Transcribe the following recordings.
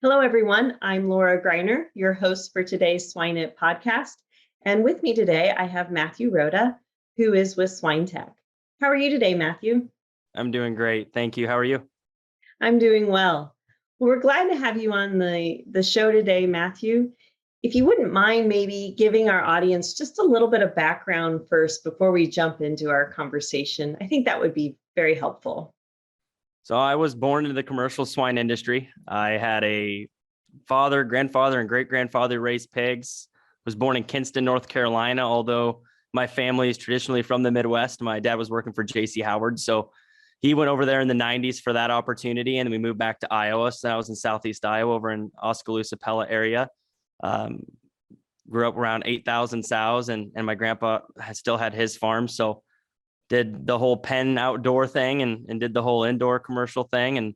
Hello, everyone. I'm Laura Greiner, your host for today's Swine It podcast. And with me today, I have Matthew Rooda, who is with Swine Tech. How are you today, Matthew? I'm doing great. Thank you. How are you? I'm doing well. Well, we're glad to have you on the show today, Matthew. If you wouldn't mind maybe giving our audience just a little bit of background first before we jump into our conversation, I think that would be very helpful. So I was born into the commercial swine industry. I had a father, grandfather, and great-grandfather raised pigs. Was born in Kinston, North Carolina, although my family is traditionally from the Midwest. My dad was working for J.C. Howard, so he went over there in the 90s for that opportunity, and we moved back to Iowa. So I was in Southeast Iowa over in 𝘱𝘳𝘁𝘵𝗵𝗄𝘨 area. Grew up around 8,000 sows, and my grandpa still had his farm. So did the whole pen outdoor thing and did the whole indoor commercial thing. And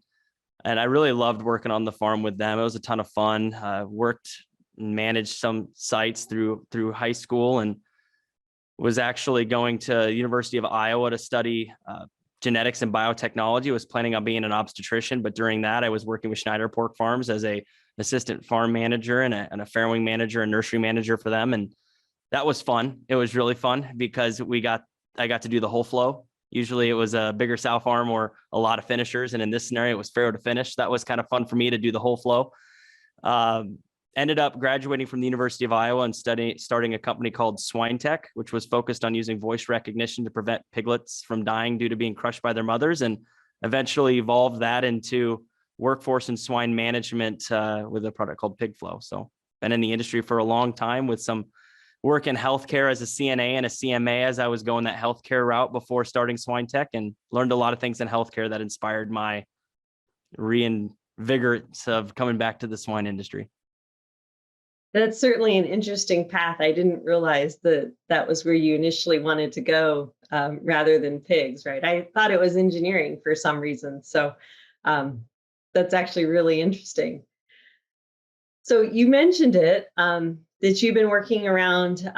I really loved working on the farm with them. It was a ton of fun. Worked and managed some sites through high school, and was actually going to University of Iowa to study genetics and biotechnology. Was planning on being an obstetrician, but during that I was working with Schneider Pork Farms as a assistant farm manager and a farrowing manager and nursery manager for them. And that was fun. It was really fun because I got to do the whole flow. Usually it was a bigger sow farm or a lot of finishers. And in this scenario, it was farrow to finish. That was kind of fun for me to do the whole flow. Ended up graduating from the University of Iowa and starting a company called Swine Tech, which was focused on using voice recognition to prevent piglets from dying due to being crushed by their mothers, and eventually evolved that into workforce and swine management with a product called PigFlow. So been in the industry for a long time with some work in healthcare as a CNA and a CMA as I was going that healthcare route before starting Swine Tech, and learned a lot of things in healthcare that inspired my reinvigorance of coming back to the swine industry. That's certainly an interesting path. I didn't realize that was where you initially wanted to go rather than pigs, right? I thought it was engineering for some reason. So that's actually really interesting. So you mentioned it, that you've been working around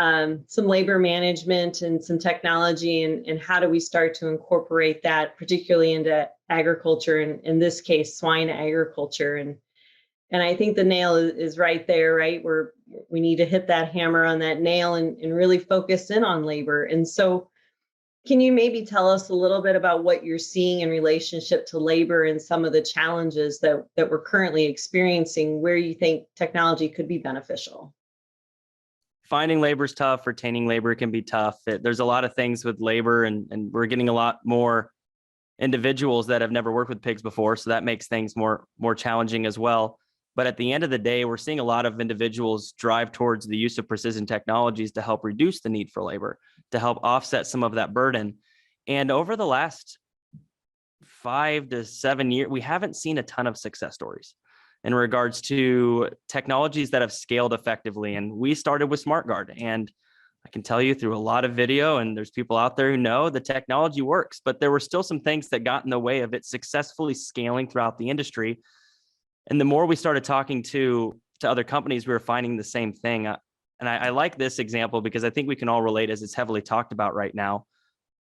some labor management and some technology, and how do we start to incorporate that, particularly into agriculture, and in this case, swine agriculture. And I think the nail is right there, right? We need to hit that hammer on that nail and really focus in on labor. And so can you maybe tell us a little bit about what you're seeing in relationship to labor and some of the challenges that we're currently experiencing, where you think technology could be beneficial? Finding labor is tough. Retaining labor can be tough. There's a lot of things with labor, and we're getting a lot more individuals that have never worked with pigs before. So that makes things more challenging as well. But at the end of the day, we're seeing a lot of individuals drive towards the use of precision technologies to help reduce the need for labor, to help offset some of that burden. And over the last 5 to 7 years, we haven't seen a ton of success stories in regards to technologies that have scaled effectively. And we started with SmartGuard. And I can tell you through a lot of video, and there's people out there who know the technology works, but there were still some things that got in the way of it successfully scaling throughout the industry. And the more we started talking to other companies, we were finding the same thing. And I like this example because I think we can all relate, as it's heavily talked about right now.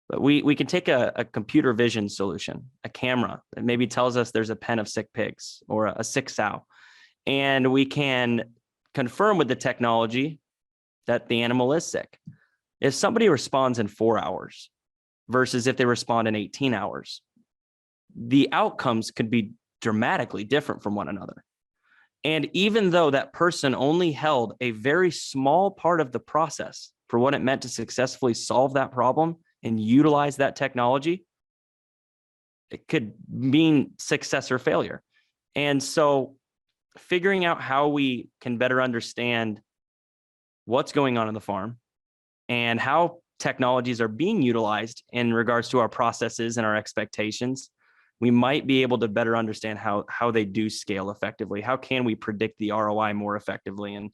But we can take a computer vision solution, a camera that maybe tells us there's a pen of sick pigs or a sick sow, and we can confirm with the technology that the animal is sick. If somebody responds in 4 hours versus if they respond in 18 hours, the outcomes could be dramatically different from one another. And even though that person only held a very small part of the process for what it meant to successfully solve that problem and utilize that technology, it could mean success or failure. And so figuring out how we can better understand what's going on in the farm and how technologies are being utilized in regards to our processes and our expectations, we might be able to better understand how they do scale effectively. How can we predict the ROI more effectively? And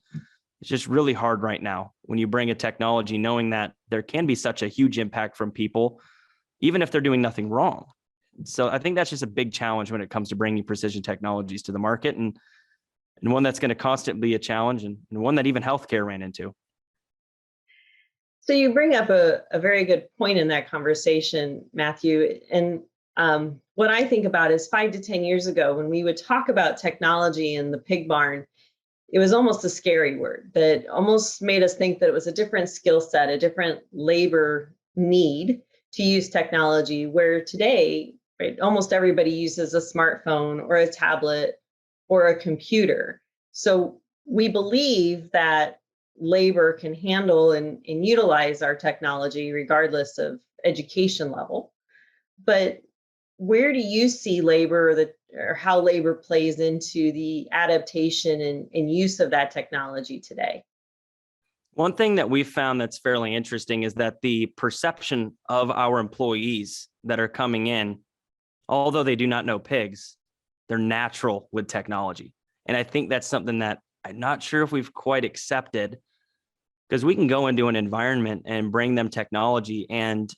it's just really hard right now when you bring a technology, knowing that there can be such a huge impact from people, even if they're doing nothing wrong. So I think that's just a big challenge when it comes to bringing precision technologies to the market, and one that's going to constantly be a challenge, and one that even healthcare ran into. So you bring up a very good point in that conversation, Matthew. And what I think about is 5 to 10 years ago, when we would talk about technology in the pig barn, it was almost a scary word that almost made us think that it was a different skill set, a different labor need to use technology, where today, right, almost everybody uses a smartphone or a tablet or a computer. So we believe that labor can handle and utilize our technology regardless of education level. But where do you see labor, or how labor plays into the adaptation and use of that technology today? One thing that we've found that's fairly interesting is that the perception of our employees that are coming in, although they do not know pigs, they're natural with technology. And I think that's something that I'm not sure if we've quite accepted, because we can go into an environment and bring them technology and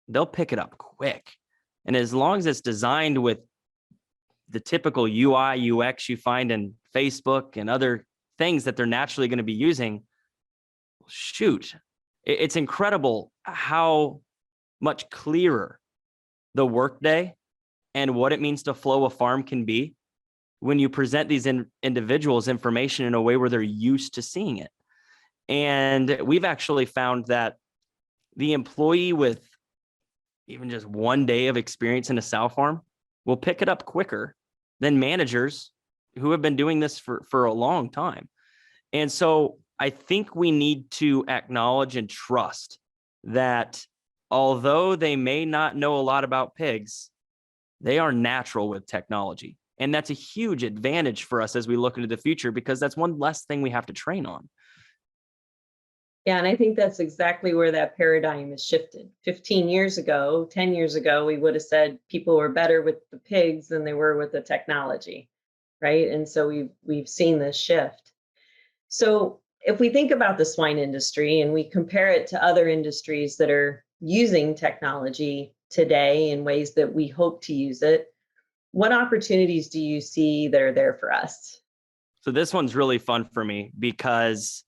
they'll pick it up quick. And as long as it's designed with the typical UI, UX you find in Facebook and other things that they're naturally going to be using, shoot, it's incredible how much clearer the workday and what it means to flow a farm can be when you present these individuals information in a way where they're used to seeing it. And we've actually found that the employee with even just 1 day of experience in a sow farm will pick it up quicker than managers who have been doing this for a long time. And so I think we need to acknowledge and trust that although they may not know a lot about pigs, they are natural with technology. And that's a huge advantage for us as we look into the future, because that's one less thing we have to train on. Yeah, and I think that's exactly where that paradigm has shifted. 15 years ago, 10 years ago, we would have said people were better with the pigs than they were with the technology, right? And so we've seen this shift. So if we think about the swine industry and we compare it to other industries that are using technology today in ways that we hope to use it, what opportunities do you see that are there for us? So this one's really fun for me because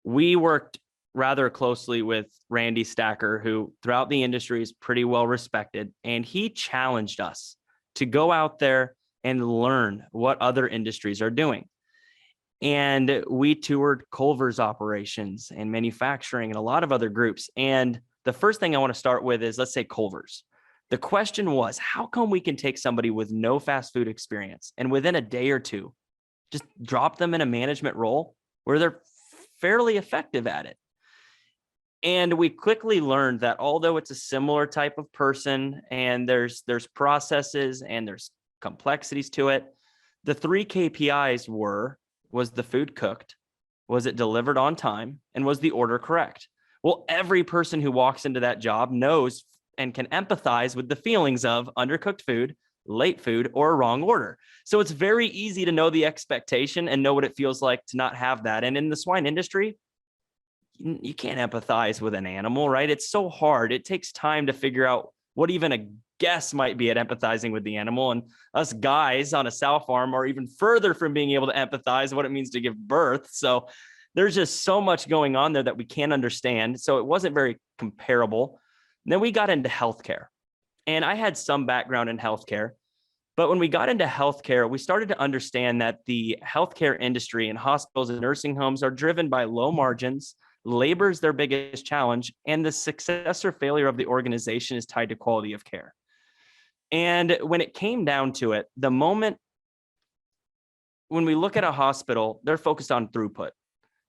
we worked rather closely with Randy Stacker, who throughout the industry is pretty well respected. And he challenged us to go out there and learn what other industries are doing. And we toured Culver's operations and manufacturing and a lot of other groups. And the first thing I want to start with is, let's say Culver's. The question was, how come we can take somebody with no fast food experience and within a day or two, just drop them in a management role where they're fairly effective at it? And we quickly learned that although it's a similar type of person and there's processes and there's complexities to it, the 3 KPIs was the food cooked, was it delivered on time, and was the order correct? Well, every person who walks into that job knows and can empathize with the feelings of undercooked food, late food, or a wrong order. So it's very easy to know the expectation and know what it feels like to not have that. And in the swine industry, you can't empathize with an animal, right? It's so hard. It takes time to figure out what even a guess might be at empathizing with the animal. And us guys on a sow farm are even further from being able to empathize what it means to give birth. So there's just so much going on there that we can't understand. So it wasn't very comparable. And then we got into healthcare. And I had some background in healthcare. But when we got into healthcare, we started to understand that the healthcare industry and hospitals and nursing homes are driven by low margins. Labor is their biggest challenge, and the success or failure of the organization is tied to quality of care. And when it came down to it, the moment when we look at a hospital, they're focused on throughput,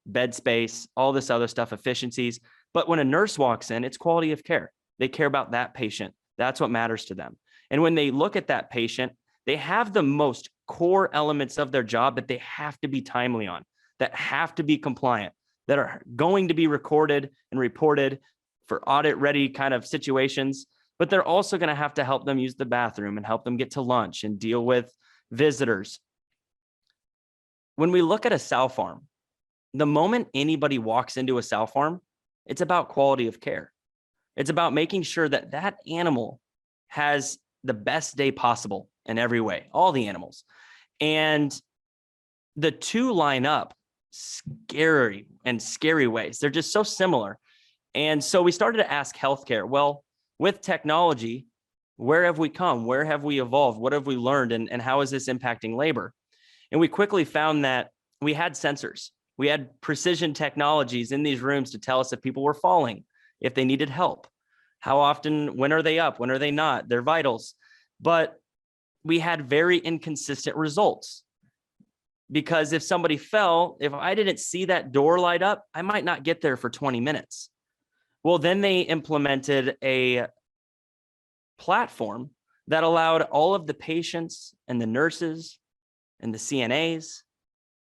bed space, all this other stuff, efficiencies. But when a nurse walks in, it's quality of care. They care about that patient. That's what matters to them. And when they look at that patient, they have the most core elements of their job that they have to be timely on, that have to be compliant, that are going to be recorded and reported for audit ready kind of situations. But they're also going to have to help them use the bathroom and help them get to lunch and deal with visitors. When we look at a sow farm, the moment anybody walks into a sow farm, it's about quality of care. It's about making sure that that animal has the best day possible in every way, all the animals. And the two line up scary ways. They're just so similar. And so we started to ask healthcare, well, with technology, Where have we come? Where have we evolved? What have we learned? And how is this impacting labor? And we quickly found that we had sensors. We had precision technologies in these rooms to tell us if people were falling, if they needed help, how often, when are they up, when are they not, their vitals. But we had very inconsistent results, because if somebody fell, if I didn't see that door light up, I might not get there for 20 minutes. Well, then they implemented a platform that allowed all of the patients and the nurses and the CNAs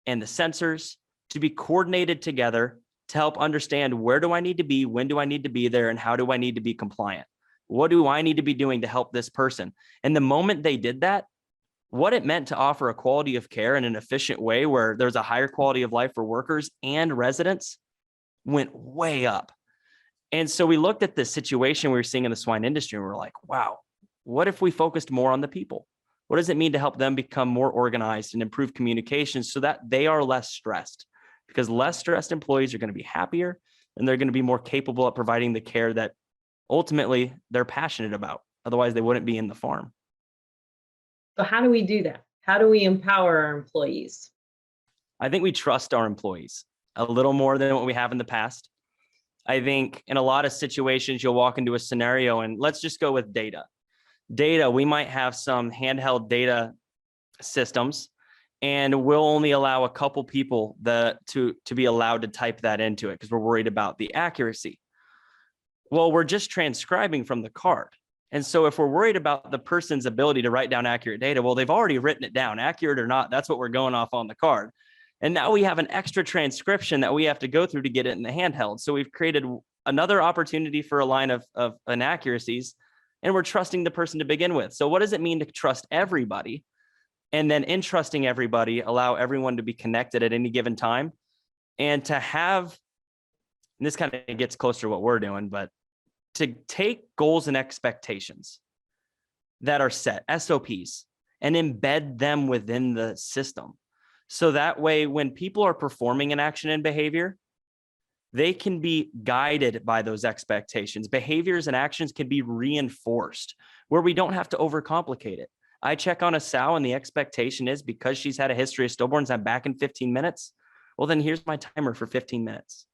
and the sensors to be coordinated together to help understand, where do I need to be, when do I need to be there, and how do I need to be compliant? What do I need to be doing to help this person? And the moment they did that, what it meant to offer a quality of care in an efficient way where there's a higher quality of life for workers and residents went way up. And so we looked at the situation we were seeing in the swine industry, and we're like, wow, what if we focused more on the people? What does it mean to help them become more organized and improve communication so that they are less stressed? Because less stressed employees are going to be happier, and they're going to be more capable at providing the care that ultimately they're passionate about. Otherwise, they wouldn't be in the farm. So how do we do that? How do we empower our employees? I think we trust our employees a little more than what we have in the past. I think in a lot of situations, you'll walk into a scenario, and let's just go with data. We might have some handheld data systems, and we'll only allow a couple people to be allowed to type that into it because we're worried about the accuracy. Well, we're just transcribing from the card. And so if we're worried about the person's ability to write down accurate data, well, they've already written it down, accurate or not, that's what we're going off on the card. And now we have an extra transcription that we have to go through to get it in the handheld. So we've created another opportunity for a line of inaccuracies, and we're trusting the person to begin with. So what does it mean to trust everybody? And then in trusting everybody, allow everyone to be connected at any given time, and to have, and this kind of gets closer to what we're doing, but to take goals and expectations that are set, SOPs, and embed them within the system. So that way, when people are performing an action and behavior, they can be guided by those expectations. Behaviors and actions can be reinforced where we don't have to overcomplicate it. I check on a sow and the expectation is, because she's had a history of stillborns, I'm back in 15 minutes. Well, then here's my timer for 15 minutes.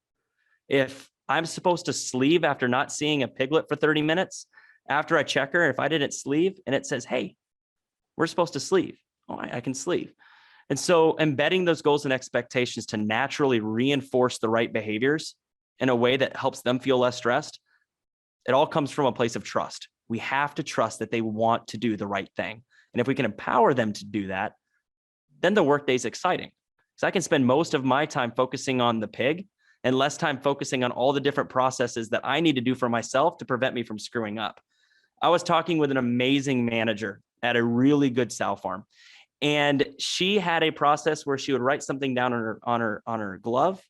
If I'm supposed to sleeve after not seeing a piglet for 30 minutes, after I check her, if I didn't sleeve and it says, hey, we're supposed to sleeve, oh, I can sleeve. And so embedding those goals and expectations to naturally reinforce the right behaviors in a way that helps them feel less stressed, it all comes from a place of trust. We have to trust that they want to do the right thing. And if we can empower them to do that, then the workday is exciting. So I can spend most of my time focusing on the pig and less time focusing on all the different processes that I need to do for myself to prevent me from screwing up. I was talking with an amazing manager at a really good sow farm, and she had a process where she would write something down on her glove,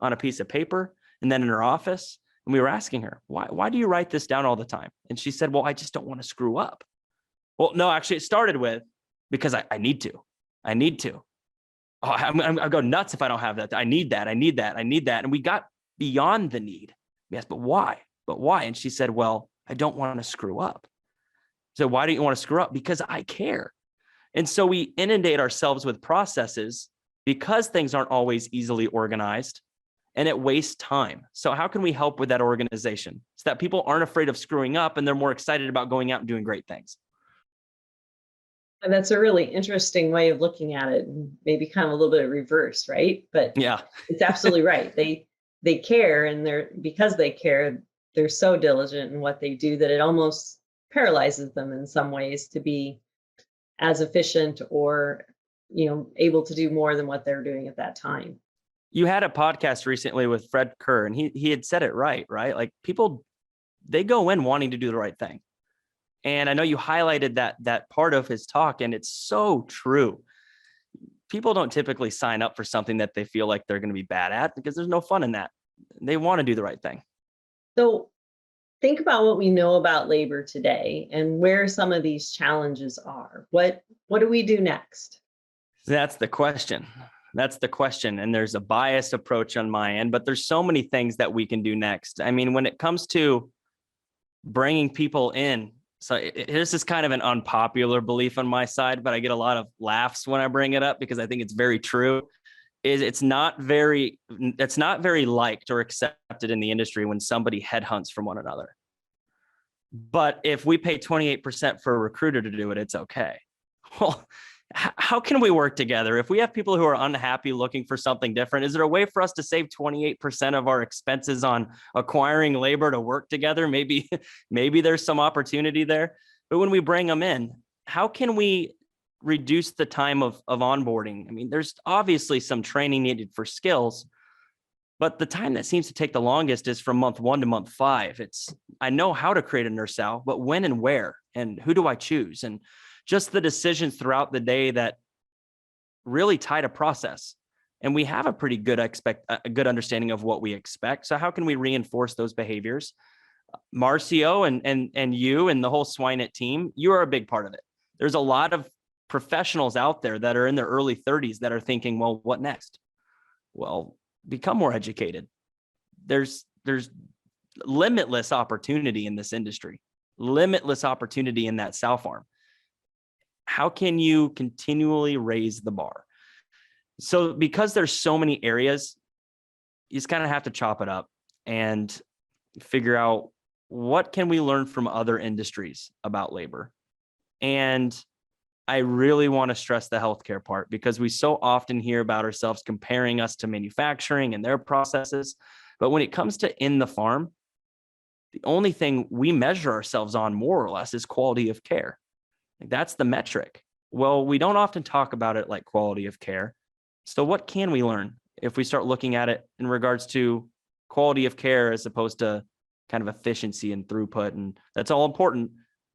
on a piece of paper, and then in her office. And we were asking her, why do you write this down all the time? And she said, well, I just don't want to screw up. Well, no, actually it started with, because I need to. Oh, I'll go nuts if I don't have that. I need that. And we got beyond the need. Yes, but why? And she said, well, I don't want to screw up. So why don't you want to screw up? Because I care. And so we inundate ourselves with processes because things aren't always easily organized, and it wastes time. So how can we help with that organization so that people aren't afraid of screwing up and they're more excited about going out and doing great things? And that's a really interesting way of looking at it, and maybe kind of a little bit of reverse, right? But yeah, it's absolutely right. They care, and because they care, they're so diligent in what they do that it almost paralyzes them in some ways to be as efficient or, able to do more than what they're doing at that time. You had a podcast recently with Fred Kerr, and he had said it right? Like people, they go in wanting to do the right thing. And I know you highlighted that part of his talk, and it's so true. People don't typically sign up for something that they feel like they're going to be bad at, because there's no fun in that. They want to do the right thing. So think about what we know about labor today and where some of these challenges are. What do we do next? That's the question. And there's a biased approach on my end, but there's so many things that we can do next. I mean, when it comes to bringing people in So this is kind of an unpopular belief on my side, but I get a lot of laughs when I bring it up because I think it's very true. It's not very liked or accepted in the industry when somebody headhunts from one another. But if we pay 28% for a recruiter to do it, it's okay. Well, how can we work together? If we have people who are unhappy looking for something different, is there a way for us to save 28% of our expenses on acquiring labor to work together? Maybe there's some opportunity there. But when we bring them in, how can we reduce the time of onboarding? I mean, there's obviously some training needed for skills, but the time that seems to take the longest is from month 1 to month 5. I know how to create a nurse sal, but when and where and who do I choose? And just the decisions throughout the day that really tie to process. And we have a pretty good understanding of what we expect. So how can we reinforce those behaviors? Marcio and you and the whole Swine team, you are a big part of it. There's a lot of professionals out there that are in their early 30s that are thinking, well, what next? Well, become more educated. There's limitless opportunity in this industry, limitless opportunity in that sow farm. How can you continually raise the bar? So because there's so many areas, you just kind of have to chop it up and figure out what can we learn from other industries about labor. And I really want to stress the healthcare part because we so often hear about ourselves comparing us to manufacturing and their processes. But when it comes to in the farm, the only thing we measure ourselves on more or less is quality of care. That's the metric. Well, we don't often talk about it like quality of care. So what can we learn if we start looking at it in regards to quality of care as opposed to kind of efficiency and throughput? And that's all important,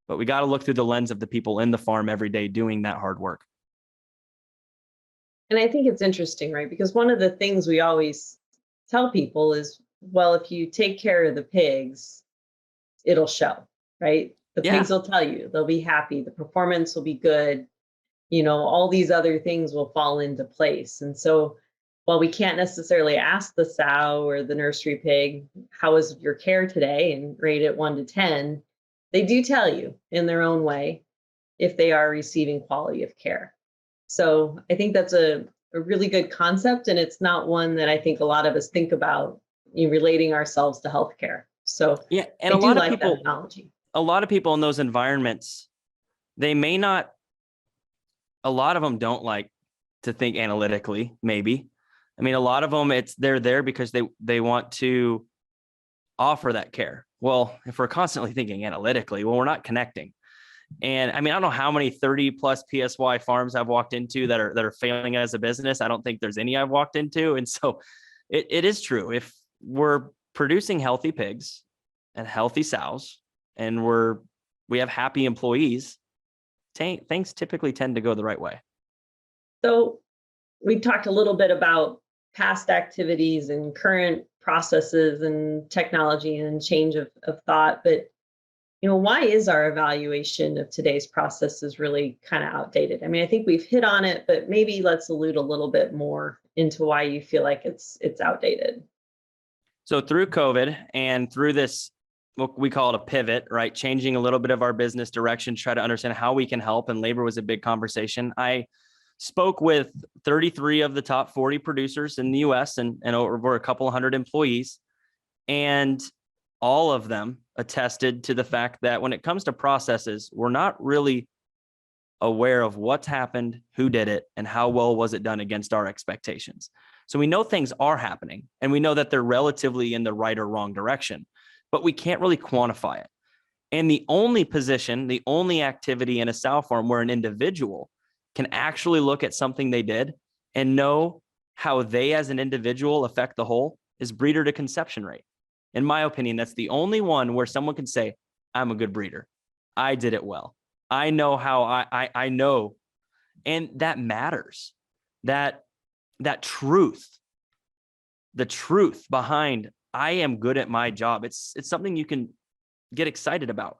but we got to look through the lens of the people in the farm every day doing that hard work. And I think it's interesting, right? Because one of the things we always tell people is, well, if you take care of the pigs, it'll show, right? The pigs will tell you, they'll be happy, the performance will be good, all these other things will fall into place. And so while we can't necessarily ask the sow or the nursery pig, how was your care today, and rate it 1 to 10, they do tell you in their own way if they are receiving quality of care. So I think that's a really good concept, and it's not one that I think a lot of us think about relating ourselves to healthcare. So yeah, and I do like that analogy. A lot of people in those environments, a lot of them don't like to think analytically, maybe. I mean, a lot of them, they're there because they want to offer that care. Well, if we're constantly thinking analytically, well, we're not connecting. And I mean, I don't know how many 30 plus PSY farms I've walked into that are failing as a business. I don't think there's any I've walked into. And so it is true. If we're producing healthy pigs and healthy sows, and we have happy employees, things typically tend to go the right way. So we talked a little bit about past activities and current processes and technology and change of thought, but why is our evaluation of today's processes really kind of outdated? I mean, I think we've hit on it, but maybe let's allude a little bit more into why you feel like it's outdated. So through COVID and through this, what we call it a pivot, right? Changing a little bit of our business direction, try to understand how we can help. And labor was a big conversation. I spoke with 33 of the top 40 producers in the US and over a couple hundred employees. And all of them attested to the fact that when it comes to processes, we're not really aware of what's happened, who did it, and how well was it done against our expectations. So we know things are happening and we know that they're relatively in the right or wrong direction, but we can't really quantify it. And the only position, the only activity in a sow farm where an individual can actually look at something they did and know how they as an individual affect the whole is breeder to conception rate. In my opinion, that's the only one where someone can say, I'm a good breeder. I did it well. I know how I know. And that matters. That truth, the truth behind I am good at my job. It's something you can get excited about.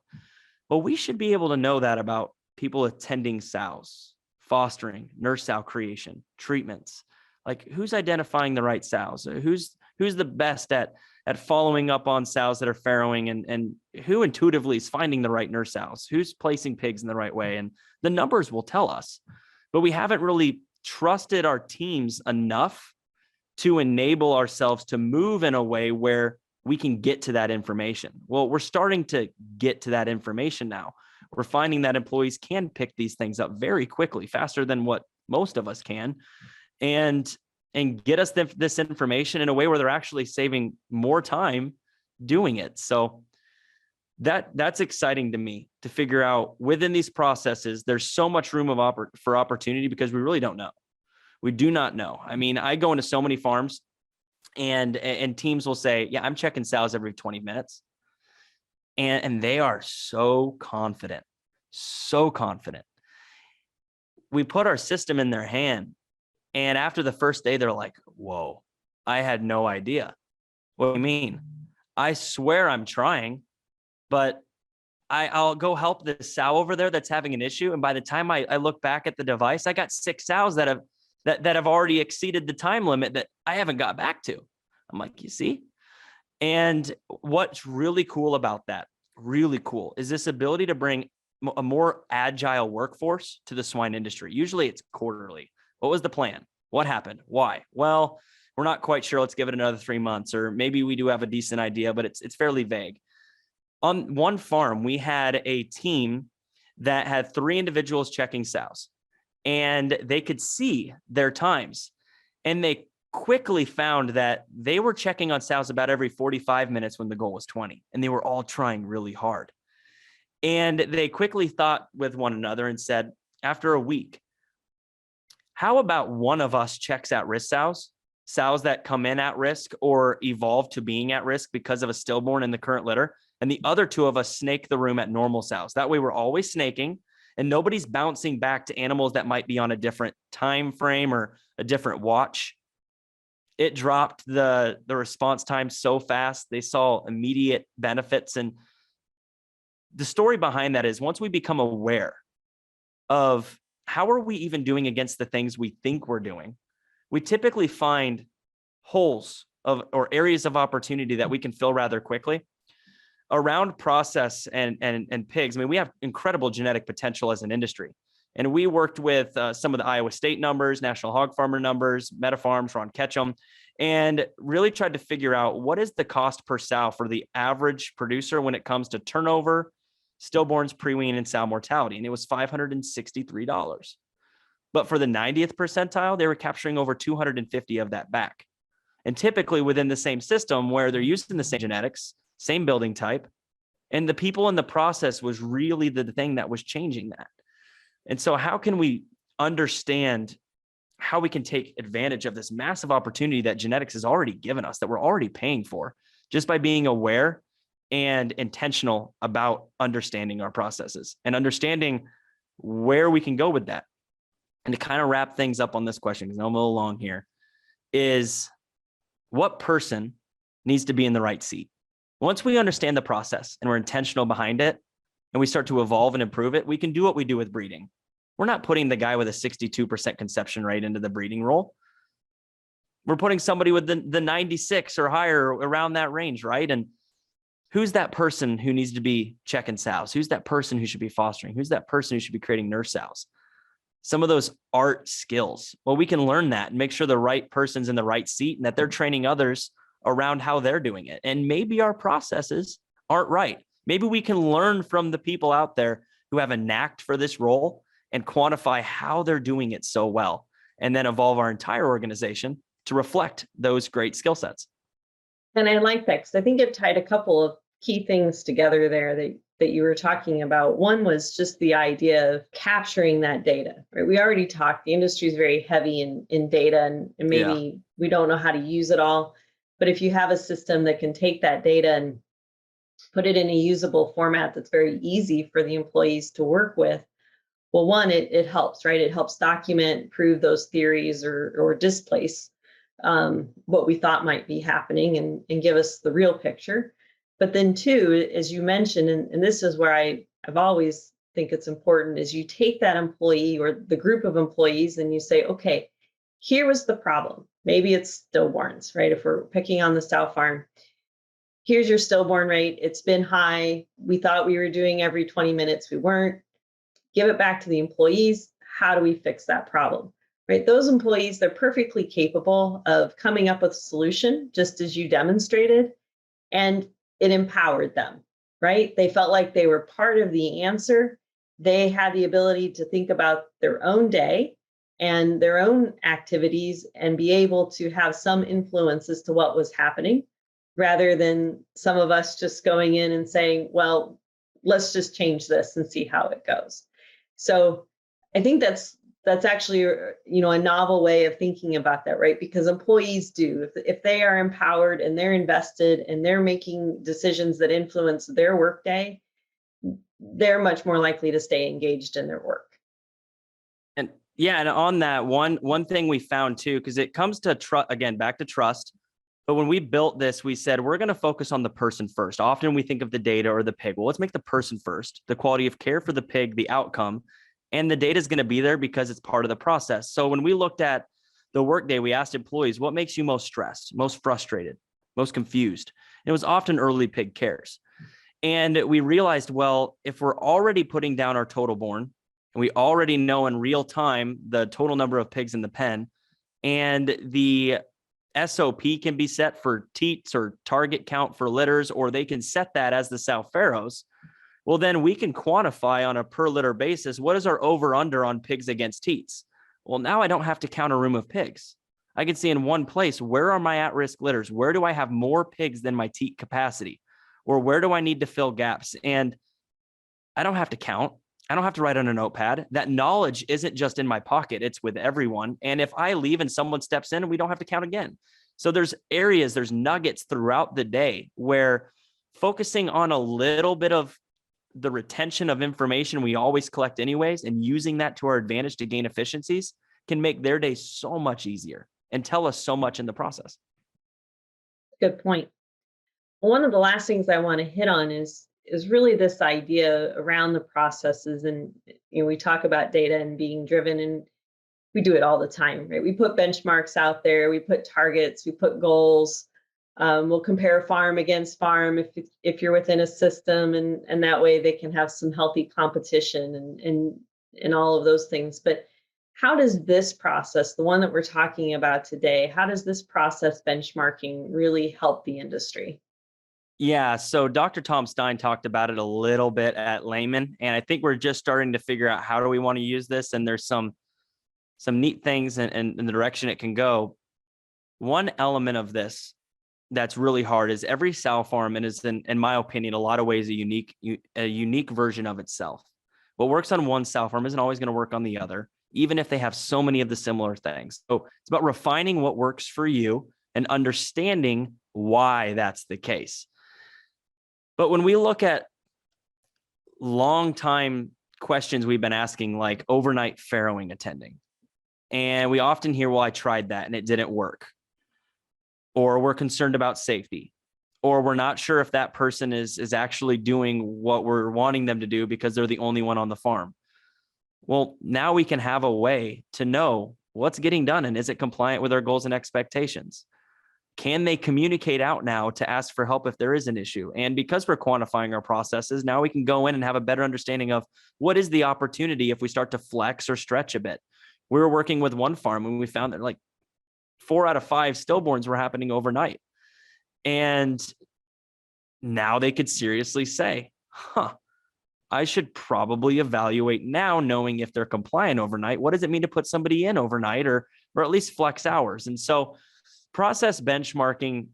Well, we should be able to know that about people attending sows, fostering, nurse sow creation, treatments. Like who's identifying the right sows? Who's the best at at following up on sows that are farrowing, and who intuitively is finding the right nurse sows, who's placing pigs in the right way. And the numbers will tell us, but we haven't really trusted our teams enough to enable ourselves to move in a way where we can get to that information. Well, we're starting to get to that information now. We're finding that employees can pick these things up very quickly, faster than what most of us can, and get us this information in a way where they're actually saving more time doing it. So that's exciting to me, to figure out within these processes, there's so much room for opportunity, because we really don't know. We do not know. I mean, I go into so many farms and teams will say, yeah, I'm checking sows every 20 minutes. And they are so confident, so confident. We put our system in their hand, and after the first day, they're like, whoa, I had no idea. What do you mean? I swear I'm trying, but I'll go help this sow over there that's having an issue. And by the time I look back at the device, I got 6 sows that have already exceeded the time limit that I haven't got back to. I'm like, you see? And what's really cool about that, really cool, is this ability to bring a more agile workforce to the swine industry. Usually it's quarterly. What was the plan? What happened? Why? Well, we're not quite sure. Let's give it another 3 months, or maybe we do have a decent idea, but it's fairly vague. On one farm, we had a team that had 3 individuals checking sows, and they could see their times, and they quickly found that they were checking on sows about every 45 minutes when the goal was 20, and they were all trying really hard. And they quickly thought with one another and said, after a week, how about one of us checks at-risk sows that come in at risk or evolve to being at risk because of a stillborn in the current litter, and the other 2 of us snake the room at normal sows. That way we're always snaking, and nobody's bouncing back to animals that might be on a different time frame or a different watch. It dropped the response time so fast. They saw immediate benefits. And the story behind that is, once we become aware of how are we even doing against the things we think we're doing, we typically find holes or areas of opportunity that we can fill rather quickly. Around process and pigs, I mean, we have incredible genetic potential as an industry. And we worked with some of the Iowa State numbers, National Hog Farmer numbers, MetaFarms, Ron Ketchum, and really tried to figure out what is the cost per sow for the average producer when it comes to turnover, stillborns, pre-wean, and sow mortality. And it was $563. But for the 90th percentile, they were capturing over 250 of that back. And typically within the same system where they're using the same genetics, same building type, and the people in the process was really the thing that was changing that. And so how can we understand how we can take advantage of this massive opportunity that genetics has already given us, that we're already paying for, just by being aware and intentional about understanding our processes and understanding where we can go with that. And to kind of wrap things up on this question, because I'm a little long here, is what person needs to be in the right seat? Once we understand the process and we're intentional behind it, and we start to evolve and improve it, we can do what we do with breeding. We're not putting the guy with a 62% conception rate into the breeding role. We're putting somebody with the 96 or higher, around that range, right? And who's that person who needs to be checking sows? Who's that person who should be fostering? Who's that person who should be creating nurse sows? Some of those art skills. Well, we can learn that and make sure the right person's in the right seat and that they're training others around how they're doing it. And maybe our processes aren't right. Maybe we can learn from the people out there who have a knack for this role and quantify how they're doing it so well, and then evolve our entire organization to reflect those great skill sets. And I like that, because I think it tied a couple of key things together there that you were talking about. One was just the idea of capturing that data, right? We already talked, the industry is very heavy in data, and maybe we don't know how to use it all. But if you have a system that can take that data and put it in a usable format that's very easy for the employees to work with, well, one, it helps, right? It helps document, prove those theories or displace what we thought might be happening and give us the real picture. But then two, as you mentioned, and this is where I've always think it's important, is you take that employee or the group of employees and you say, okay, here was the problem. Maybe it's stillborns, right? If we're picking on the sow farm, here's your stillborn rate. It's been high. We thought we were doing every 20 minutes. We weren't. Give it back to the employees. How do we fix that problem? Right? Those employees, they're perfectly capable of coming up with a solution, just as you demonstrated, and it empowered them, right? They felt like they were part of the answer. They had the ability to think about their own day and their own activities and be able to have some influence as to what was happening, rather than some of us just going in and saying, well, let's just change this and see how it goes. So I think that's actually, a novel way of thinking about that, right? Because employees do, if they are empowered and they're invested and they're making decisions that influence their workday, they're much more likely to stay engaged in their work. And yeah, and on that one thing we found too, because it comes to trust, again, back to trust. But when we built this, we said, we're going to focus on the person first. Often we think of the data or the pig. Well, let's make the person first, the quality of care for the pig, the outcome, and the data is going to be there because it's part of the process. So when we looked at the workday, we asked employees, what makes you most stressed, most frustrated, most confused? And it was often early pig cares. And we realized, well, if we're already putting down our total born, and we already know in real time the total number of pigs in the pen, and the SOP can be set for teats or target count for litters, or they can set that as the sow farrows. Well, then we can quantify on a per litter basis, what is our over under on pigs against teats? Well, now I don't have to count a room of pigs. I can see in one place, where are my at-risk litters? Where do I have more pigs than my teat capacity? Or where do I need to fill gaps? And I don't have to count. I don't have to write on a notepad. That knowledge isn't just in my pocket. It's with everyone. And if I leave and someone steps in, we don't have to count again. So there's areas, there's nuggets throughout the day where focusing on a little bit of the retention of information we always collect anyways, and using that to our advantage to gain efficiencies can make their day so much easier and tell us so much in the process. Good point. One of the last things I want to hit on is really this idea around the processes. And we talk about data and being driven, and we do it all the time, right? We put benchmarks out there, we put targets, we put goals. We'll compare farm against farm if you're within a system, and that way they can have some healthy competition and all of those things. But how does this process, the one that we're talking about today, how does this process benchmarking really help the industry? Yeah, so Dr. Tom Stein talked about it a little bit at Layman, and I think we're just starting to figure out how do we want to use this, and there's some neat things and the direction it can go. One element of this that's really hard is every sow farm, and is in my opinion, a lot of ways a unique version of itself. What works on one sow farm isn't always going to work on the other, even if they have so many of the similar things. So it's about refining what works for you and understanding why that's the case. But when we look at long time questions we've been asking, like overnight farrowing attending, and we often hear, well, I tried that and it didn't work. Or we're concerned about safety, or we're not sure if that person is actually doing what we're wanting them to do because they're the only one on the farm. Well, now we can have a way to know what's getting done and is it compliant with our goals and expectations. Can they communicate out now to ask for help if there is an issue? And because we're quantifying our processes, now we can go in and have a better understanding of what is the opportunity if we start to flex or stretch a bit. We were working with one farm and we found that like 4 out of 5 stillborns were happening overnight. And now they could seriously say, I should probably evaluate now, knowing if they're compliant overnight. What does it mean to put somebody in overnight or at least flex hours? And so process benchmarking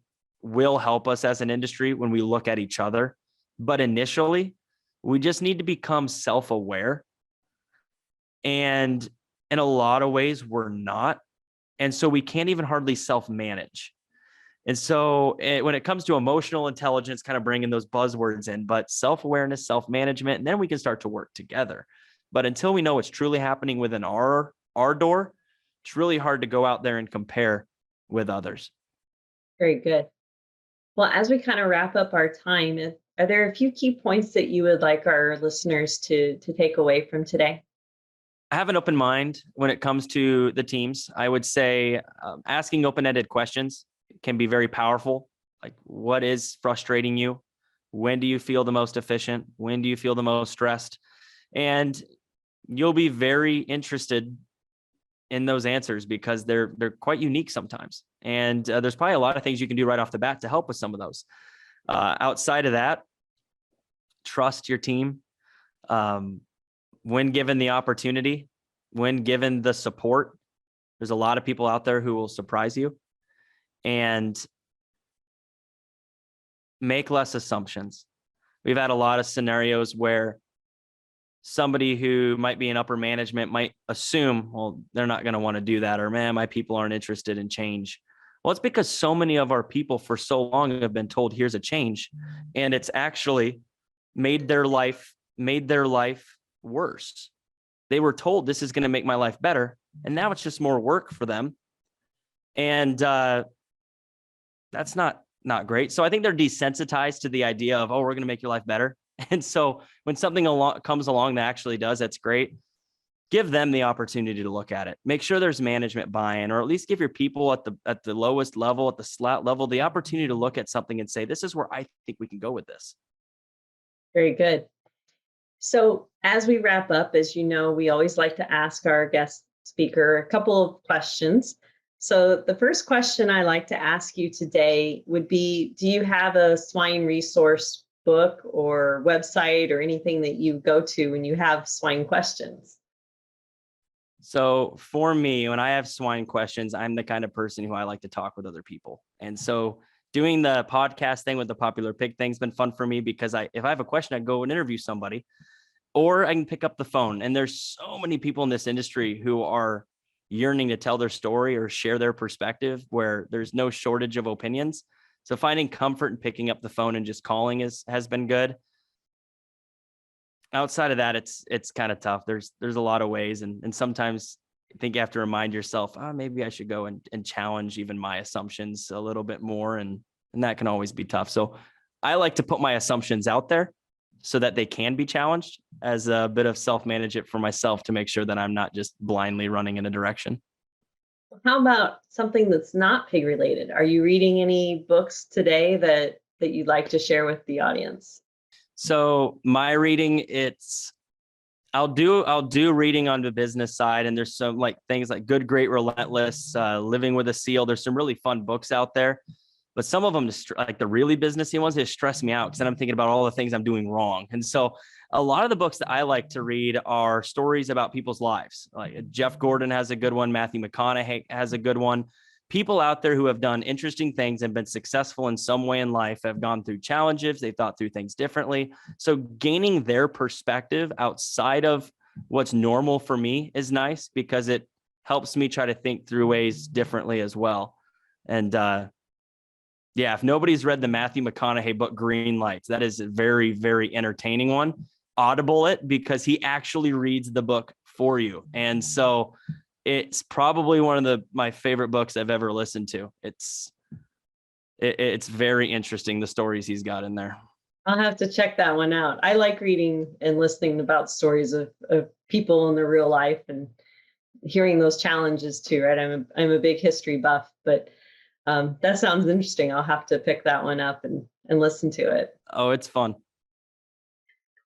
will help us as an industry when we look at each other. But initially, we just need to become self-aware. And in a lot of ways, we're not. And so we can't even hardly self-manage. And so when it comes to emotional intelligence, kind of bringing those buzzwords in, but self-awareness, self-management, and then we can start to work together. But until we know what's truly happening within our door, it's really hard to go out there and compare with others. Very good. Well, as we kind of wrap up our time, are there a few key points that you would like our listeners to take away from today? I have an open mind when it comes to the teams. I would say asking open-ended questions can be very powerful. Like, what is frustrating you? When do you feel the most efficient? When do you feel the most stressed? And you'll be very interested in those answers because they're quite unique sometimes. And there's probably a lot of things you can do right off the bat to help with some of those. Outside of that, trust your team. When given the opportunity, when given the support, there's a lot of people out there who will surprise you. And make less assumptions. We've had a lot of scenarios where somebody who might be in upper management might assume, well, they're not going to want to do that, or man, my people aren't interested in change. Well, it's because so many of our people for so long have been told, here's a change, and it's actually made their life worse. They were told this is going to make my life better, and now it's just more work for them. And that's not great. So I think they're desensitized to the idea of, oh, we're going to make your life better. And so when something comes along that actually does, that's great. Give them the opportunity to look at it. Make sure there's management buy-in, or at least give your people at the lowest level, at the slat level, the opportunity to look at something and say, this is where I think we can go with this. Very good. So as we wrap up, as you know, we always like to ask our guest speaker a couple of questions. So the first question I like to ask you today would be, do you have a swine resource book or website or anything that you go to when you have swine questions? So for me, when I have swine questions, I'm the kind of person who I like to talk with other people. And so doing the podcast thing with the Popular Pig thing's been fun for me because if I have a question, I go and interview somebody, or I can pick up the phone. And there's so many people in this industry who are yearning to tell their story or share their perspective, where there's no shortage of opinions. So finding comfort in picking up the phone and just calling has been good. Outside of that, it's kind of tough. There's a lot of ways. And sometimes I think you have to remind yourself, maybe I should go and challenge even my assumptions a little bit more. And that can always be tough. So I like to put my assumptions out there so that they can be challenged, as a bit of self-manage it for myself to make sure that I'm not just blindly running in a direction. How about something that's not pig related? Are you reading any books today that you'd like to share with the audience? So my reading, I'll do reading on the business side, and there's some things like Good, Great, Relentless, Living with a Seal. There's some really fun books out there. But some of them, like the really businessy ones, they stress me out because then I'm thinking about all the things I'm doing wrong. And so a lot of the books that I like to read are stories about people's lives. Like Jeff Gordon has a good one. Matthew McConaughey has a good one. People out there who have done interesting things and been successful in some way in life, have gone through challenges. They've thought through things differently. So gaining their perspective outside of what's normal for me is nice, because it helps me try to think through ways differently as well. And, yeah, if nobody's read the Matthew McConaughey book, Green Lights, that is a very, very entertaining one. Audible it, because he actually reads the book for you. And so it's probably one of my favorite books I've ever listened to. It's very interesting, the stories he's got in there. I'll have to check that one out. I like reading and listening about stories of people in their real life and hearing those challenges too, right? I'm a big history buff, but that sounds interesting. I'll have to pick that one up and listen to it. Oh, it's fun.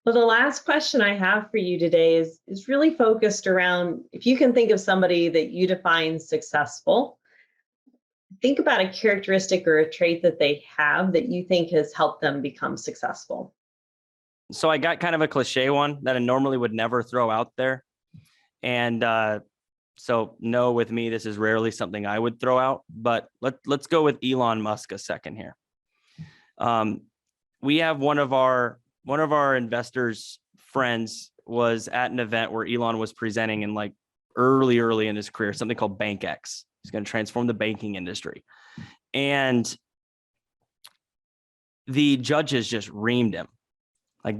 Well, the last question I have for you today is really focused around, if you can think of somebody that you define successful, think about a characteristic or a trait that they have that you think has helped them become successful. So I got kind of a cliche one that I normally would never throw out there. And so no, with me, this is rarely something I would throw out, but let's go with Elon Musk a second here. We have one of our investors' friends was at an event where Elon was presenting in early in his career, something called BankX. He's going to transform the banking industry. And the judges just reamed him.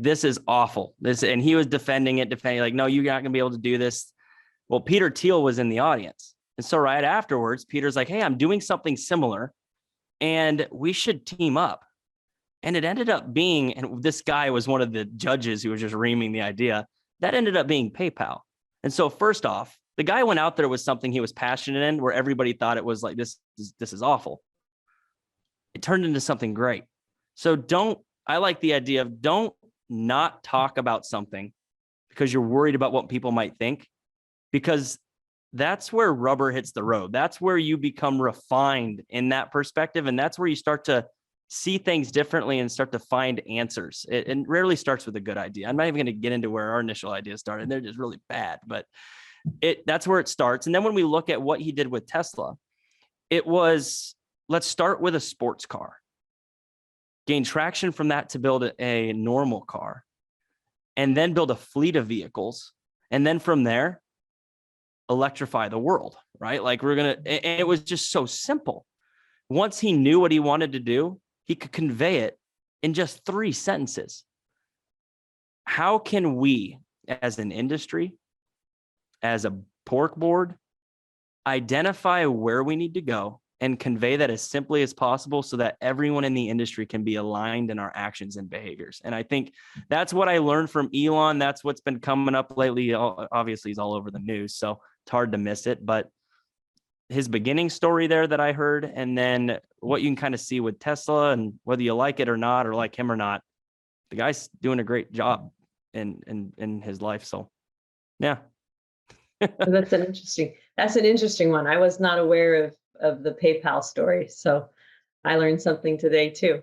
This is awful. And he was defending no, you're not going to be able to do this. Well, Peter Thiel was in the audience. And so right afterwards, Peter's like, hey, I'm doing something similar and we should team up. And it ended up being, and this guy was one of the judges who was just reaming the idea, that ended up being PayPal. And so first off, the guy went out there with something he was passionate in, where everybody thought it was this is awful. it turned into something great. So I like the idea of don't not talk about something because you're worried about what people might think, because that's where rubber hits the road. That's where you become refined in that perspective. And that's where you start to see things differently and start to find answers. It rarely starts with a good idea. I'm not even going to get into where our initial ideas started. They're just really bad, but that's where it starts. And then when we look at what he did with Tesla, it was, let's start with a sports car, gain traction from that to build a normal car, and then build a fleet of vehicles. And then from there, electrify the world, right? Like and it was just so simple. Once he knew what he wanted to do, he could convey it in just 3 sentences. How can we, as an industry, as a pork board, identify where we need to go and convey that as simply as possible so that everyone in the industry can be aligned in our actions and behaviors? And I think that's what I learned from Elon. That's what's been coming up lately. Obviously, he's all over the news, so it's hard to miss it. But his beginning story there that I heard, and then what you can kind of see with Tesla, and whether you like it or not, or like him or not, the guy's doing a great job in his life. So, yeah. That's an interesting one. I was not aware of the PayPal story, so I learned something today too.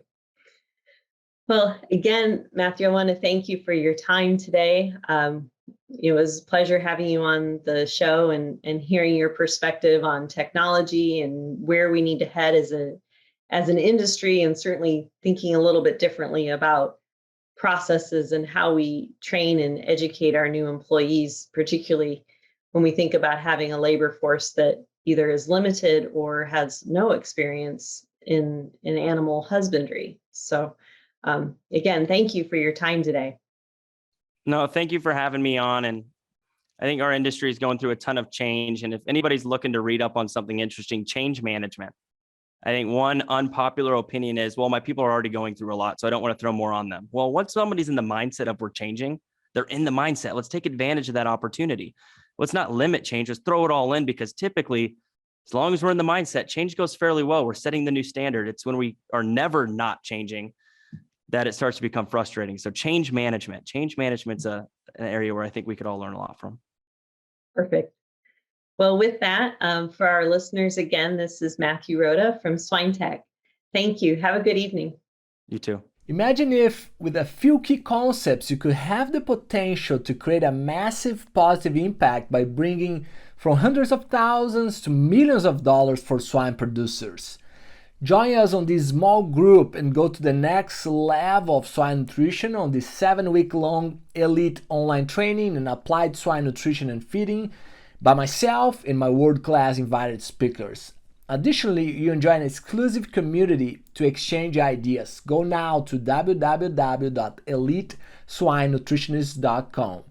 Well, again, Matthew, I want to thank you for your time today. It was a pleasure having you on the show and hearing your perspective on technology and where we need to head as an industry, and certainly thinking a little bit differently about processes and how we train and educate our new employees, particularly when we think about having a labor force that either is limited or has no experience in animal husbandry. So again, thank you for your time today. No, thank you for having me on. And I think our industry is going through a ton of change. And if anybody's looking to read up on something interesting, change management. I think one unpopular opinion is, well, my people are already going through a lot, so I don't want to throw more on them. Well, once somebody's in the mindset of we're changing, they're in the mindset. Let's take advantage of that opportunity. Let's not limit change. Let's throw it all in, because typically, as long as we're in the mindset, change goes fairly well. We're setting the new standard. It's when we are never not changing that it starts to become frustrating. So change management's an area where I think we could all learn a lot from. Perfect. Well, with that, for our listeners, again, this is Matthew Rooda from Swine Tech. Thank you. Have a good evening. You too. Imagine if, with a few key concepts, you could have the potential to create a massive positive impact by bringing from hundreds of thousands to millions of dollars for swine producers. Join us on this small group and go to the next level of swine nutrition on this 7-week-long elite online training in applied swine nutrition and feeding by myself and my world-class invited speakers. Additionally, you enjoy an exclusive community to exchange ideas. Go now to www.eliteswinenutritionist.com.